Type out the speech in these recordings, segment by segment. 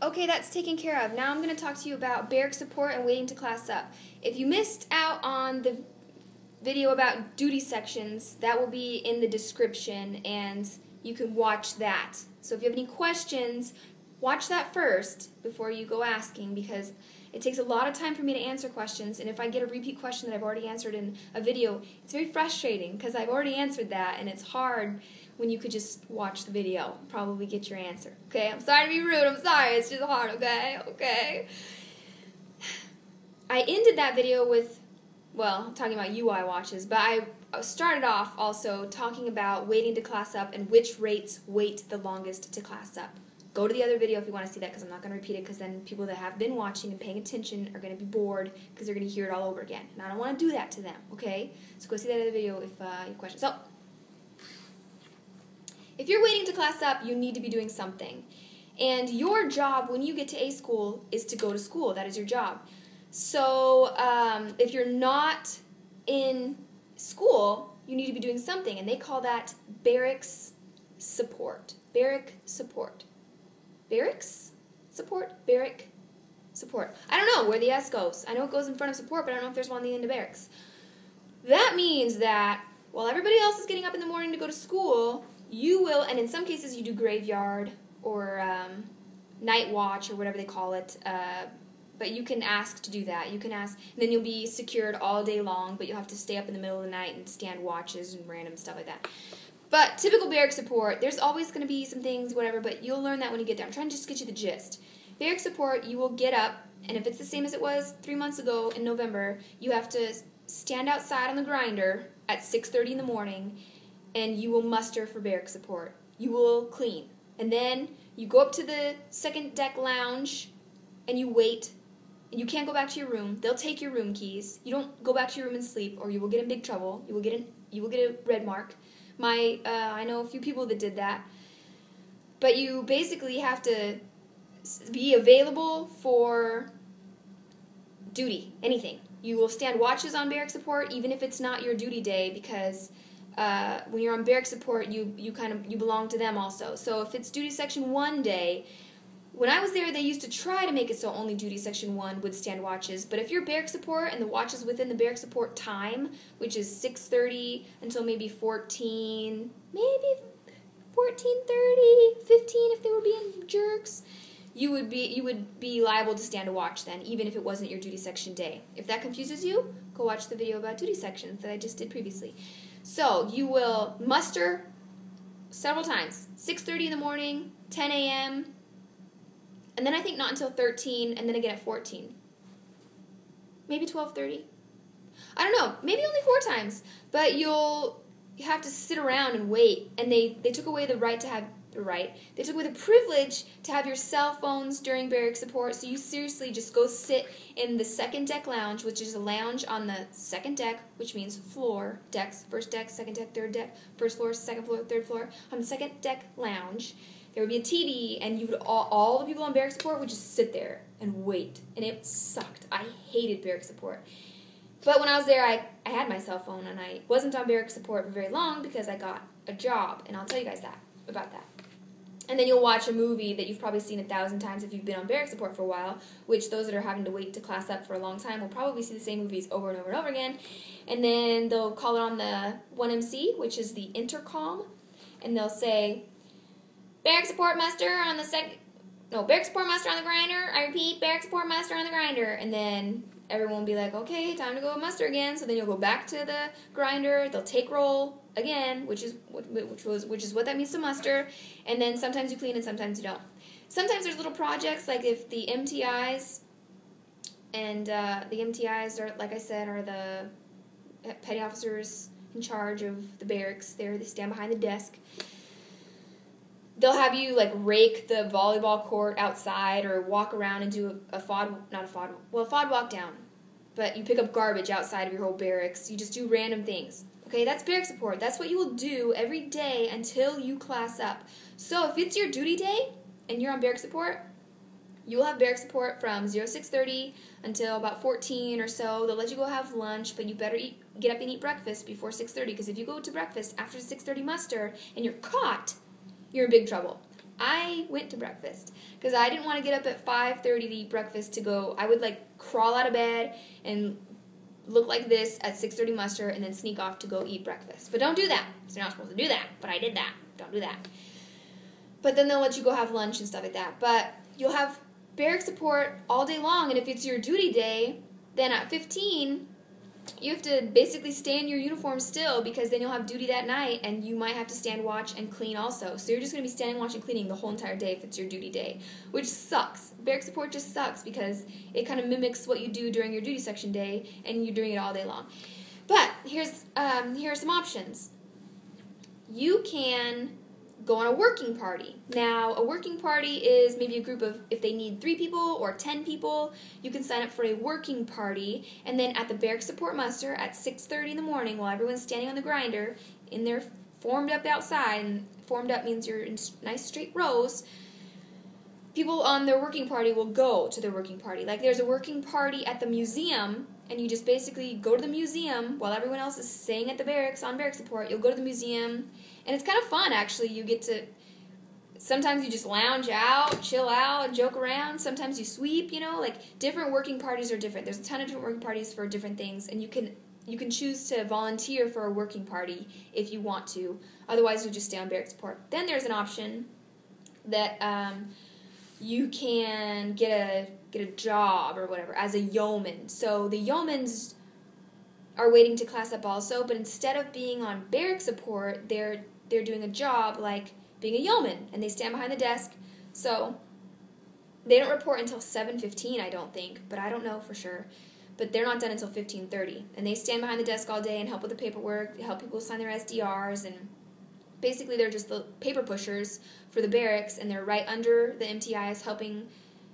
Okay, that's taken care of. Now I'm going to talk to you about barrack support and waiting to class up. If you missed out on the video about duty sections, that will be in the description and you can watch that. So if you have any questions, watch that first before you go asking, because it takes a lot of time for me to answer questions, and if I get a repeat question that I've already answered in a video, it's very frustrating because I've already answered that, and it's hard when you could just watch the video and probably get your answer. Okay, I'm sorry to be rude, I'm sorry, it's just hard, okay? I ended that video with, well, I'm talking about UI watches, but I started off also talking about waiting to class up and which rates wait the longest to class up. Go to the other video if you want to see that, because I'm not going to repeat it, because then people that have been watching and paying attention are going to be bored because they're going to hear it all over again. And I don't want to do that to them, okay? So go see that other video if you have questions. So, if you're waiting to class up, you need to be doing something. And your job when you get to A school is to go to school. That is your job. So, if you're not in school, you need to be doing something, and they call that barracks support. Barrack support. Barracks support? Barrack support. I don't know where the S goes. I know it goes in front of support, but I don't know if there's one on the end of barracks. That means that while everybody else is getting up in the morning to go to school, you will, and in some cases you do graveyard or night watch or whatever they call it, but you can ask to do that. You can ask, and then you'll be secured all day long, but you'll have to stay up in the middle of the night and stand watches and random stuff like that. But typical barrack support, there's always going to be some things, whatever, but you'll learn that when you get there. I'm trying to just get you the gist. Barrack support, you will get up, and if it's the same as it was 3 months ago in November, you have to stand outside on the grinder at 6:30 in the morning, and you will muster for barrack support. You will clean. And then you go up to the second deck lounge, and you wait. And you can't go back to your room. They'll take your room keys. You don't go back to your room and sleep, or you will get in big trouble. You will get a red mark. I know a few people that did that. But you basically have to be available for duty, anything. You will stand watches on barrack support, even if it's not your duty day, because when you're on barrack support, you belong to them also. So if it's duty section 1 day, when I was there, they used to try to make it so only duty section 1 would stand watches. But if you're barrack support and the watch is within the barrack support time, which is 6:30 until maybe 14, maybe 14:30, 15 if they were being jerks, you would be liable to stand a watch then, even if it wasn't your duty section day. If that confuses you, go watch the video about duty sections that I just did previously. So you will muster several times, 6:30 in the morning, 10 a.m., and then I think not until 13, and then again at 14. Maybe 12:30. I don't know. Maybe only 4 times. But you have to sit around and wait. And they took away the right to have they took away the privilege to have your cell phones during barrack support. So you seriously just go sit in the second deck lounge, which is a lounge on the second deck, which means floor, decks, first deck, second deck, third deck, first floor, second floor, third floor. On the second deck lounge, there would be a TV, and you would all the people on barrack support would just sit there and wait, and it sucked. I hated barrack support. But when I was there, I had my cell phone, and I wasn't on barrack support for very long because I got a job, and I'll tell you guys about that. And then you'll watch a movie that you've probably seen 1,000 times if you've been on barrack support for a while, which those that are having to wait to class up for a long time will probably see the same movies over and over and over again. And then they'll call it on the 1MC, which is the intercom, and they'll say, barrack support muster on the barrack support muster on the grinder. I repeat, barrack support muster on the grinder. And then everyone will be like, okay, time to go muster again. So then you'll go back to the grinder. They'll take roll again, which is what that means to muster. And then sometimes you clean and sometimes you don't. Sometimes there's little projects, like if the MTIs, and the MTIs are, like I said, are the petty officers in charge of the barracks. They stand behind the desk. They'll have you, like, rake the volleyball court outside or walk around and do a FOD walk down. But you pick up garbage outside of your whole barracks. You just do random things. Okay, that's barrack support. That's what you will do every day until you class up. So if it's your duty day and you're on barrack support, you will have barrack support from 06:30 until about 14 or so. They'll let you go have lunch, but you better get up and eat breakfast before 6:30, because if you go to breakfast after 6:30 muster and you're caught, you're in big trouble. I went to breakfast because I didn't want to get up at 5:30 to eat breakfast to go. I would like crawl out of bed and look like this at 6:30 muster and then sneak off to go eat breakfast. But don't do that. So you're not supposed to do that. But I did that. Don't do that. But then they'll let you go have lunch and stuff like that. But you'll have barrack support all day long, and if it's your duty day, then at 15, you have to basically stay in your uniform still, because then you'll have duty that night, and you might have to stand watch and clean also. So you're just going to be standing watch and cleaning the whole entire day if it's your duty day, which sucks. Barrack support just sucks because it kind of mimics what you do during your duty section day, and you're doing it all day long. But here are some options. You can go on a working party. Now, a working party is maybe a group of, if they need 3 people or 10 people, you can sign up for a working party, and then at the barrack support muster at 6:30 in the morning, while everyone's standing on the grinder, in their formed up outside, and formed up means you're in nice straight rows, people on their working party will go to their working party. Like there's a working party at the museum, and you just basically go to the museum while everyone else is staying at the barracks on barrack support. You'll go to the museum, and it's kind of fun, actually. You get to, sometimes you just lounge out, chill out, joke around. Sometimes you sweep, like different working parties are different. There's a ton of different working parties for different things, and you can choose to volunteer for a working party if you want to. Otherwise, you'll just stay on barrack support. Then there's an option that you can get a job or whatever as a yeoman. So the yeomans are waiting to class up also, but instead of being on barrack support, they're doing a job like being a yeoman, and they stand behind the desk. So they don't report until 7:15, I don't think, but I don't know for sure. But they're not done until 15:30, and they stand behind the desk all day and help with the paperwork, help people sign their SDRs, and basically they're just the paper pushers for the barracks, and they're right under the MTIs helping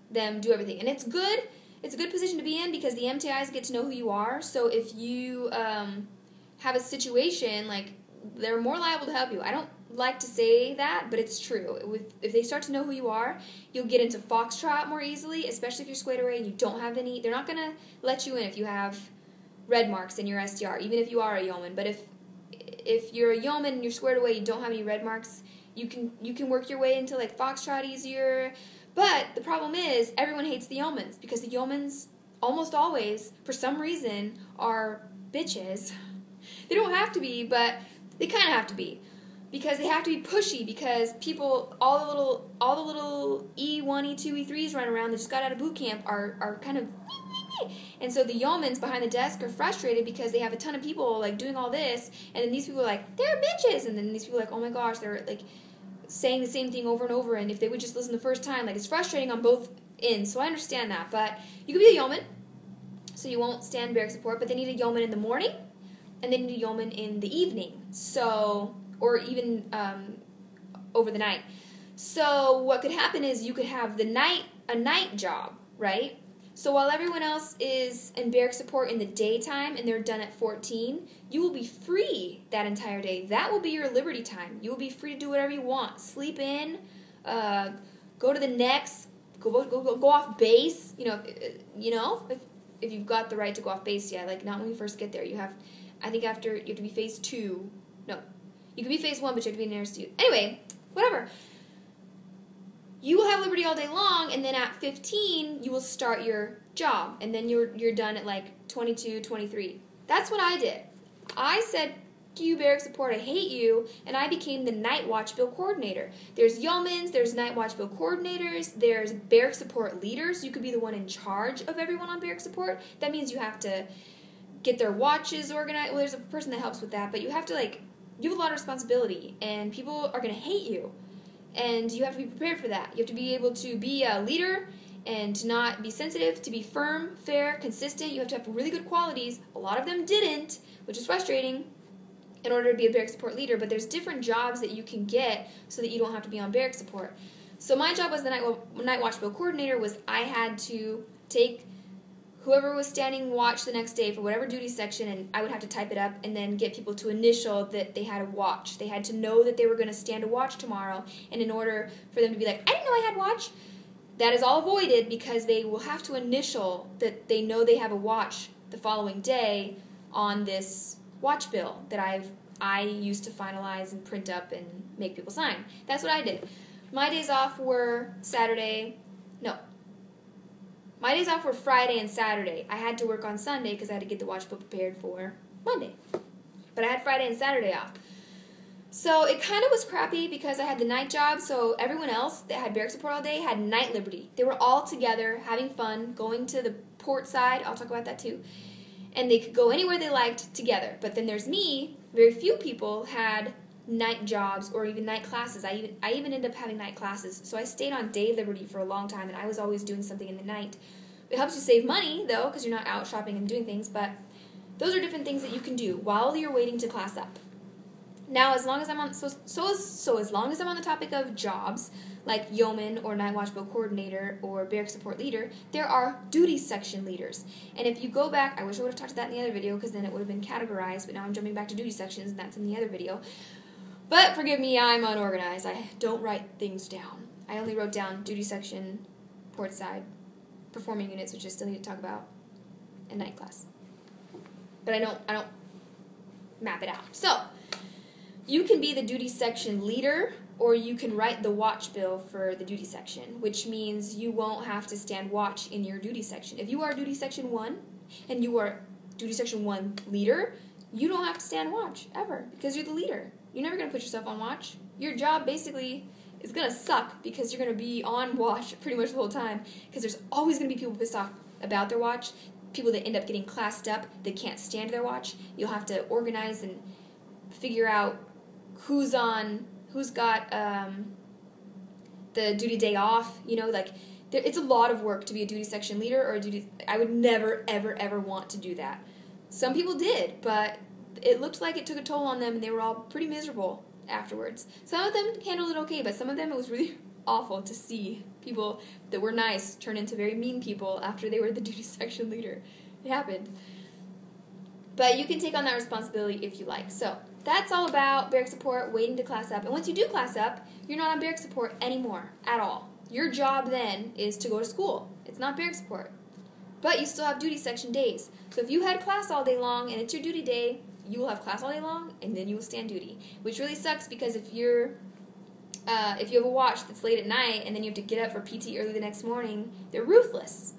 them do everything. And it's good. It's a good position to be in because the MTIs get to know who you are. So if you have a situation, like, they're more liable to help you. I don't like to say that, but it's true. If they start to know who you are, you'll get into foxtrot more easily, especially if you're squared away and you don't have any. They're not going to let you in if you have red marks in your SDR, even if you are a yeoman. But if you're a yeoman and you're squared away, you don't have any red marks, you can work your way into like foxtrot easier. But the problem is everyone hates the yeomans because the yeomans almost always, for some reason, are bitches. They don't have to be, but they kind of have to be, because they have to be pushy, because people, all the little E1, E2, E3s running around that just got out of boot camp are kind of, and so the yeomans behind the desk are frustrated because they have a ton of people like doing all this, and then these people are like, they're bitches, and then these people are like, oh my gosh, they're like saying the same thing over and over, and if they would just listen the first time, like, it's frustrating on both ends. So I understand that, but you could be a yeoman, so you won't stand barrack support, but they need a yeoman in the morning, and they need a yeoman in the evening, so, or even over the night. So what could happen is you could have a night job, right? So while everyone else is in barrack support in the daytime and they're done at 14, you will be free that entire day. That will be your liberty time. You will be free to do whatever you want. Sleep in, go to the next, go off base. If you've got the right to go off base yet, like not when you first get there. I think after you have to be phase 2. No, you could be phase 1, but you have to be in air. Anyway, whatever. You will have liberty all day long, and then at 15, you will start your job, and then you're done at like 22, 23. That's what I did. I said, you barrack support, I hate you, and I became the night watch bill coordinator. There's yeomans, there's night watch bill coordinators, there's barrack support leaders. You could be the one in charge of everyone on barrack support. That means you have to get their watches organized. Well, there's a person that helps with that, but you have to you have a lot of responsibility, and people are going to hate you. And you have to be prepared for that. You have to be able to be a leader and to not be sensitive, to be firm, fair, consistent. You have to have really good qualities. A lot of them didn't, which is frustrating, in order to be a barrack support leader. But there's different jobs that you can get so that you don't have to be on barrack support. So my job as the night watch bill coordinator was I had to take whoever was standing watch the next day for whatever duty section, and I would have to type it up and then get people to initial that they had a watch. They had to know that they were going to stand a watch tomorrow, and in order for them to be like, I didn't know I had watch, that is all avoided because they will have to initial that they know they have a watch the following day on this watch bill that I used to finalize and print up and make people sign. That's what I did. My days off were my days off were Friday and Saturday. I had to work on Sunday because I had to get the watch book prepared for Monday. But I had Friday and Saturday off. So it kind of was crappy because I had the night job, so everyone else that had Barracks support all day had night liberty. They were all together, having fun, going to the port side. I'll talk about that too. And they could go anywhere they liked together. But then there's me. Very few people had night jobs or even night classes. I even ended up having night classes. So I stayed on day liberty for a long time, and I was always doing something in the night. It helps you save money, though, because you're not out shopping and doing things. But those are different things that you can do while you're waiting to class up. Now, as long as I'm on as long as I'm on the topic of jobs, like yeoman or night watch boat coordinator or barrack support leader, there are duty section leaders. And if you go back, I wish I would have talked about that in the other video because then it would have been categorized, but now I'm jumping back to duty sections and that's in the other video. But forgive me, I'm unorganized. I don't write things down. I only wrote down duty section, port side, performing units, which I still need to talk about, and night class. But I don't map it out. So, you can be the duty section leader, or you can write the watch bill for the duty section, which means you won't have to stand watch in your duty section. If you are duty section 1 and you are duty section 1 leader, you don't have to stand watch ever because you're the leader. You're never going to put yourself on watch. Your job basically is going to suck because you're going to be on watch pretty much the whole time because there's always going to be people pissed off about their watch, people that end up getting classed up that can't stand their watch. You'll have to organize and figure out who's got the duty day off, it's a lot of work to be a duty section leader or a duty. I would never, ever, ever want to do that. Some people did, but it looked like it took a toll on them and they were all pretty miserable afterwards. Some of them handled it okay, but some of them it was really awful to see people that were nice turn into very mean people after they were the duty section leader. It happened. But you can take on that responsibility if you like. So that's all about barrack support, waiting to class up. And once you do class up, you're not on barrack support anymore at all. Your job then is to go to school. It's not barrack support. But you still have duty section days. So if you had class all day long and it's your duty day, you will have class all day long and then you will stand duty. Which really sucks because if you have a watch that's late at night and then you have to get up for PT early the next morning, they're ruthless.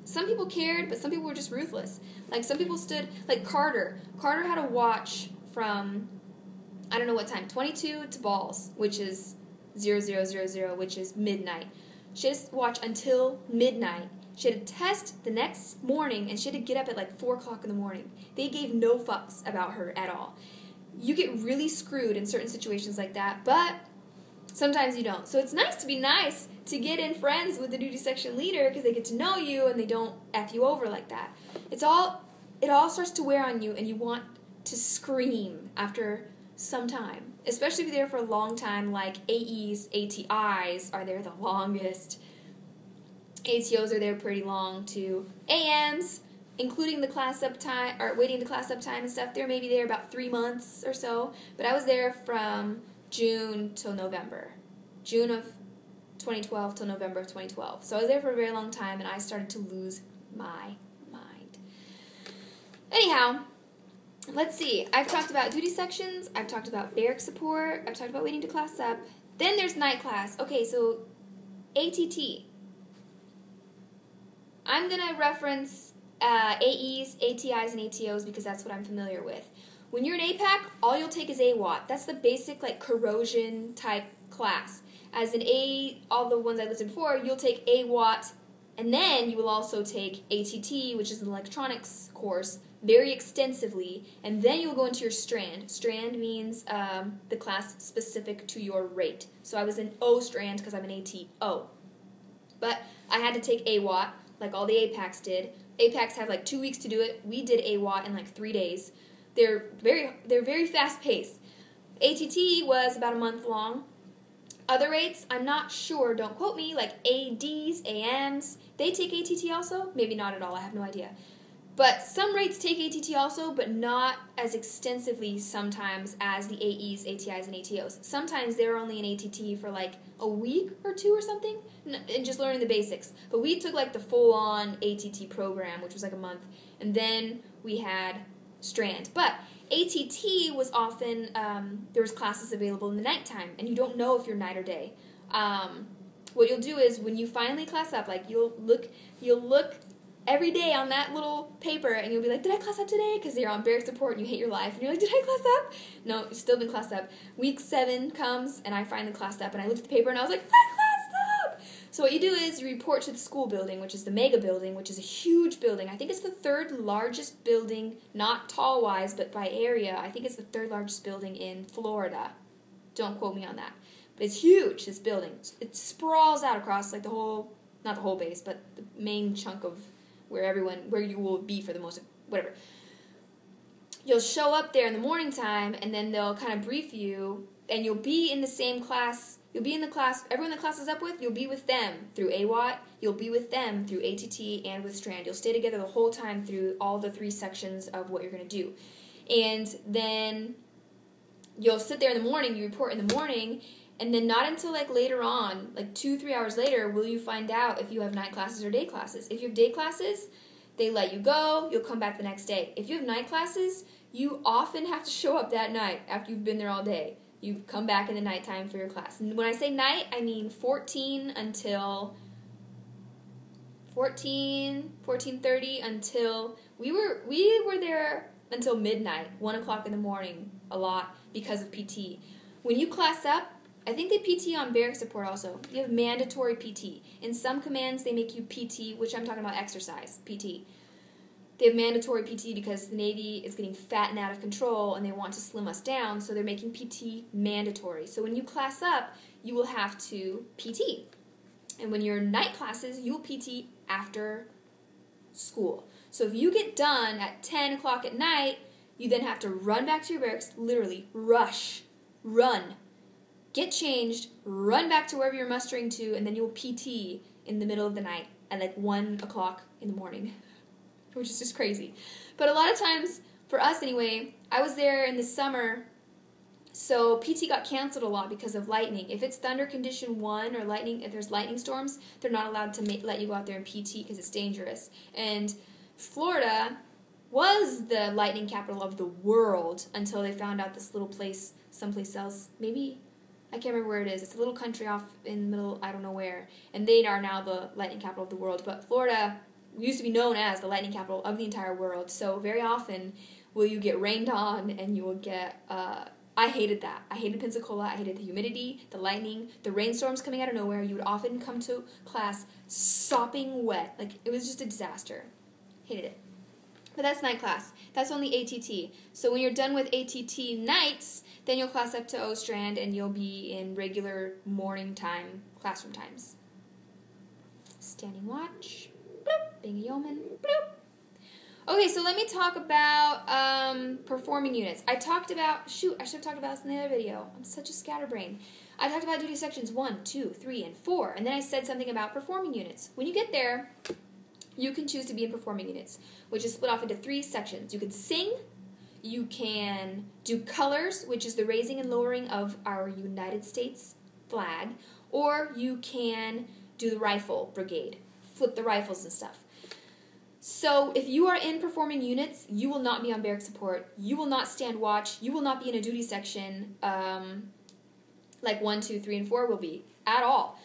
Some people cared, but some people were just ruthless. Like some people stood, like Carter. Carter had a watch from, I don't know what time, 22 to balls, which is 0000, which is midnight. She had to watch until midnight. She had a test the next morning, and she had to get up at like 4 o'clock in the morning. They gave no fucks about her at all. You get really screwed in certain situations like that, but sometimes you don't. So it's nice to be nice, to get in friends with the duty section leader because they get to know you and they don't F you over like that. It all starts to wear on you and you want to scream after some time, especially if you're there for a long time, like AEs, ATIs are there the longest. ATOs are there pretty long too. AMs, including the class up time, or waiting to class up time and stuff, they're maybe there about 3 months or so, but I was there from June till November. June of 2012 till November of 2012. So I was there for a very long time and I started to lose my mind. Anyhow, let's see. I've talked about duty sections, I've talked about barrack support, I've talked about waiting to class up. Then there's night class. Okay, so ATT. I'm going to reference AEs, ATIs, and ATOs because that's what I'm familiar with. When you're an APAC, all you'll take is AWAT. That's the basic corrosion type class. As an all the ones I listed before, you'll take AWAT, and then you will also take ATT, which is an electronics course, very extensively, and then you'll go into your strand. Strand means the class specific to your rate. So I was in O strand because I'm an ATO. But I had to take AWAT, like all the APACs did. APACs have 2 weeks to do it. We did AWAT in 3 days. They're very fast paced. ATT was about a month long. Other rates, I'm not sure, don't quote me, like ADs, AMs, they take ATT also? Maybe not at all, I have no idea. But some rates take ATT also, but not as extensively sometimes as the AEs, ATIs, and ATOs. Sometimes they're only in ATT for a week or two or something, and just learning the basics. But we took the full-on ATT program, which was a month, and then we had strand. But ATT was often, there was classes available in the nighttime, and you don't know if you're night or day. what you'll do is when you finally class up, like you'll look every day on that little paper, and you'll be like, did I class up today? Because you're on Barracks report and you hate your life, and you're like, did I class up? No, you've still been classed up. Week 7 comes, and I finally classed up, and I looked at the paper, and I was like, I classed up! So what you do is you report to the school building, which is the mega building, which is a huge building. I think it's the 3rd largest building, not tall-wise, but by area. I think it's the 3rd largest building in Florida. Don't quote me on that. But it's huge, this building. It sprawls out across like the whole, not the whole base, but the main chunk of where you will be for the most, whatever. You'll show up there in the morning time, and then they'll kind of brief you, and you'll be in the same class. You'll be in the class, everyone the class is up with, you'll be with them through AWAT, you'll be with them through ATT and with Strand. You'll stay together the whole time through all the 3 sections of what you're going to do. And then you'll sit there in the morning, you report in the morning, and then not until like later on, like 2-3 hours later, will you find out if you have night classes or day classes. If you have day classes, they let you go, you'll come back the next day. If you have night classes, you often have to show up that night after you've been there all day. You come back in the nighttime for your class. And when I say night, I mean 14:30 until we were there until midnight, 1 o'clock in the morning, a lot because of PT. When you class up, I think they PT on Barracks support also. You have mandatory PT. In some commands, they make you PT, which I'm talking about exercise, PT. They have mandatory PT because the Navy is getting fat and out of control, and they want to slim us down, so they're making PT mandatory. So when you class up, you will have to PT. And when you're in night classes, you will PT after school. So if you get done at 10 o'clock at night, you then have to run back to your barracks, literally run. Get changed, run back to wherever you're mustering to, and then you'll PT in the middle of the night at like 1 o'clock in the morning, which is just crazy. But a lot of times, for us anyway, I was there in the summer, so PT got canceled a lot because of lightning. If it's thunder condition 1 or lightning, if there's lightning storms, they're not allowed to let you go out there and PT because it's dangerous. And Florida was the lightning capital of the world until they found out this little place someplace else, maybe, I can't remember where it is. It's a little country off in the middle, I don't know where. And they are now the lightning capital of the world. But Florida used to be known as the lightning capital of the entire world. So very often will you get rained on, and you will get, I hated that. I hated Pensacola. I hated the humidity, the lightning, the rainstorms coming out of nowhere. You would often come to class sopping wet. Like, it was just a disaster. Hated it. But that's night class. That's only ATT. So when you're done with ATT nights, then you'll class up to O Strand, and you'll be in regular morning time classroom times. Standing watch. Bloop. Being a yeoman. Bloop. Okay, so let me talk about performing units. I talked about, shoot, I should have talked about this in the other video. I'm such a scatterbrain. I talked about duty sections 1, 2, 3, and 4, and then I said something about performing units. When you get there, you can choose to be in performing units, which is split off into 3 sections. You can sing, you can do colors, which is the raising and lowering of our United States flag, or you can do the rifle brigade, flip the rifles and stuff. So if you are in performing units, you will not be on barrack support, you will not stand watch, you will not be in a duty section like 1, 2, 3, and 4 will be, at all.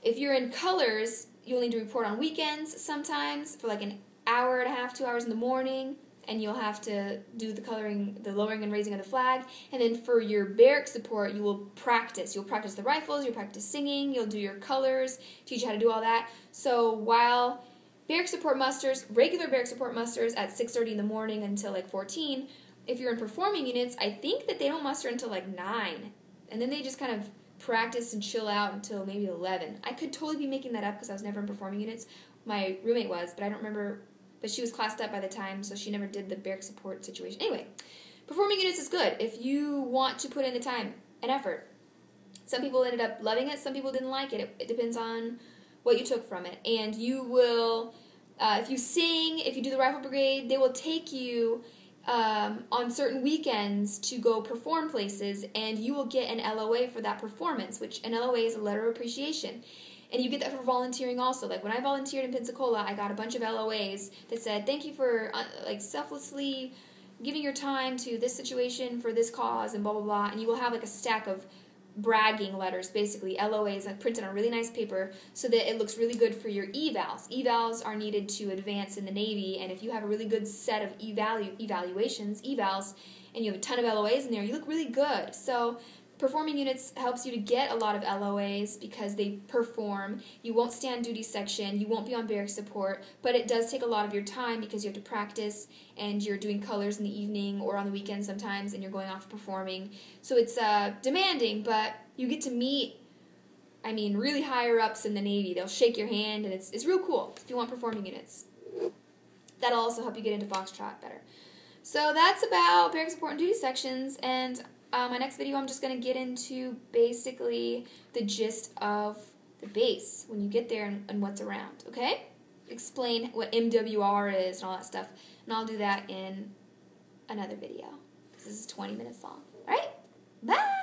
If you're in colors, you'll need to report on weekends sometimes for like an hour and a half, 2 hours in the morning, and you'll have to do the coloring, the lowering and raising of the flag. And then for your barrack support, you will practice. You'll practice the rifles, you'll practice singing, you'll do your colors, teach you how to do all that. So while barrack support musters, regular barrack support musters at 6:30 in the morning until like 14, if you're in performing units, I think that they don't muster until like 9. And then they just kind of practice and chill out until maybe 11. I could totally be making that up because I was never in performing units. My roommate was, but I don't remember. But she was classed up by the time, so she never did the barrack support situation. Anyway, performing units is good if you want to put in the time and effort. Some people ended up loving it. Some people didn't like it. It depends on what you took from it. And you will, if you sing, if you do the rifle brigade, they will take you on certain weekends to go perform places, and you will get an LOA for that performance, which an LOA is a letter of appreciation. And you get that for volunteering also. Like when I volunteered in Pensacola, I got a bunch of LOAs that said, thank you for like selflessly giving your time to this situation for this cause and blah, blah, blah. And you will have like a stack of bragging letters, basically, LOAs, like printed on really nice paper so that it looks really good for your evals. Evals are needed to advance in the Navy, and if you have a really good set of evals, and you have a ton of LOAs in there, you look really good. So performing units helps you to get a lot of LOAs because they perform. You won't stand duty section, you won't be on barrack support, but it does take a lot of your time because you have to practice and you're doing colors in the evening or on the weekend sometimes and you're going off performing. So it's demanding, but you get to meet, really higher ups in the Navy. They'll shake your hand and it's real cool if you want performing units. That'll also help you get into Foxtrot better. So that's about barrack support and duty sections, and my next video I'm just going to get into basically the gist of the base when you get there and what's around, okay? Explain what MWR is and all that stuff, and I'll do that in another video because this is 20 minutes long. All right? Bye!